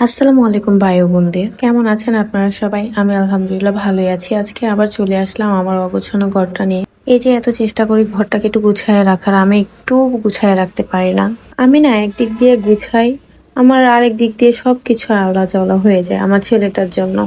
আসসালামু আলাইকুম ভাই ও বোনদের, কেমন আছেন আপনারা সবাই? আমি আলহামদুলিল্লাহ ভালোই আছি। আজকে আবার চলে আসলাম আমার অগোছানো ঘরটা নিয়ে। এই যে এত চেষ্টা করি ঘরটাকে একটু গুছায় রাখার, আমি একটু গুছায় রাখতে পারি না। আমি না একদিক দিয়ে গুছাই, আমার আরেক দিক দিয়ে সবকিছু আওলা জওলা হয়ে যায় আমার ছেলেটার জন্য।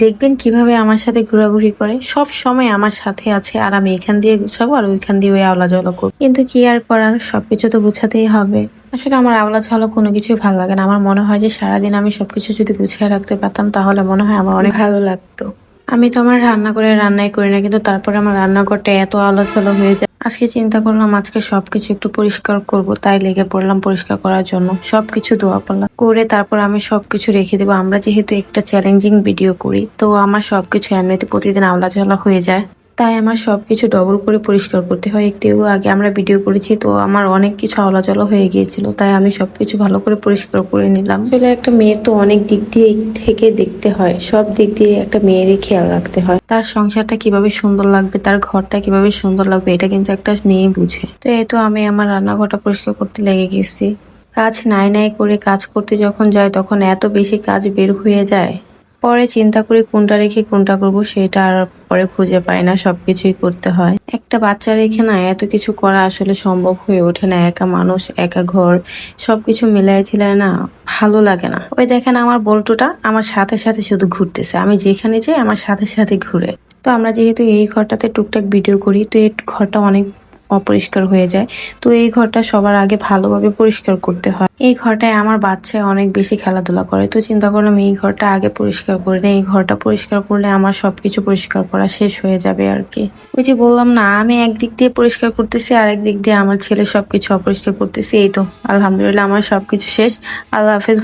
দেখবেন কিভাবে আমার সাথে ঘোরাঘুরি করে, সব সময় আমার সাথে আছে, আর আমি এখান দিয়ে গুছাবো আর ওইখান দিয়ে ওই আওলা জওলা করবো। কিন্তু কি আর করার, সবকিছু তো গুছাতেই হবে। আসলে আমার আওলা ঝালা কোনো কিছুই ভালো লাগে না। আমার মনে হয় যে সারাদিন আমি সবকিছু যদি গুছিয়ে রাখতে পারতাম তাহলে মনে হয় আমার অনেক ভালো লাগতো। আমি তো আমার রান্না করে রান্নাই করি না, কিন্তু তারপরে আমার রান্নাঘরটা এত আলোচনা হয়ে যায়। আজকে চিন্তা করলাম আজকে সবকিছু একটু পরিষ্কার করব, তাই লেগে পড়লাম পরিষ্কার করার জন্য। সবকিছু ধোয়া পড়লাম করে তারপর আমি সবকিছু রেখে দেবো। আমরা যেহেতু একটা চ্যালেঞ্জিং ভিডিও করি, তো আমার সবকিছু এমনিতে প্রতিদিন আওলা ঝালা হয়ে যায়, তাই আমার সবকিছু ডবল করে পরিষ্কার করতে হয়। একটু আগে আমরা ভিডিও করেছি, তো আমার অনেক কিছু আওলাজলা হয়ে গিয়েছিল, তাই আমি সবকিছু ভালো করে পরিষ্কার করে নিলাম। আসলে একটা মেয়ে তো অনেক দিক দিয়ে থেকে দেখতে হয়, সব দিক দিয়ে একটা মেয়েরই খেয়াল রাখতে হয়। তার সংসারটা কিভাবে সুন্দর লাগবে, তার ঘরটা কিভাবে সুন্দর লাগবে, এটা কিন্তু একটা মেয়ে বুঝে। তো এই তো আমি আমার রান্নাঘরটা পরিষ্কার করতে লেগে গেছি। কাজ নাই নাই করে কাজ করতে যখন যায় তখন এত বেশি কাজ বের হয়ে যায়, পরে চিন্তা করি কোনটা রেখে কোনটা করব, সেটা আর পরে খুঁজে পাই না, সবকিছুই করতে হয়। একটা বাচ্চা রেখে না এত কিছু করা আসলে সম্ভব হয়ে ওঠে না। একা মানুষ, একা ঘর, সবকিছু মিলাই ঝিলায় না ভালো লাগে না। ওই দেখেন আমার বল্টুটা আমার সাথে সাথে শুধু ঘুরতেছে, আমি যেখানে যাই আমার সাথে সাথে ঘুরে। তো আমরা যেহেতু এই ঘরটাতে টুকটাক ভিডিও করি, তো এই ঘরটা অনেক অপরিষ্কার হয়ে যায়। তো এই ঘরটা সবার আগে ভালোভাবে পরিষ্কার করতে হয়। এই ঘরটায় আমার বাচ্চা অনেক বেশি খেলাধুলা করে, তো চিন্তা করলাম এই ঘরটা আগে পরিষ্কার করে নেই। এই ঘরটা পরিষ্কার করলে আমার সবকিছু পরিষ্কার করা শেষ হয়ে যাবে আর কি। ওই যে বললাম না, আমি একদিক দিয়ে পরিষ্কার করতেছি আর একদিক দিয়ে আমার ছেলে সবকিছু অপরিষ্কার করতেছি। এই তো আলহামদুলিল্লাহ আমার সবকিছু শেষ। আল্লাহ হাফেজ।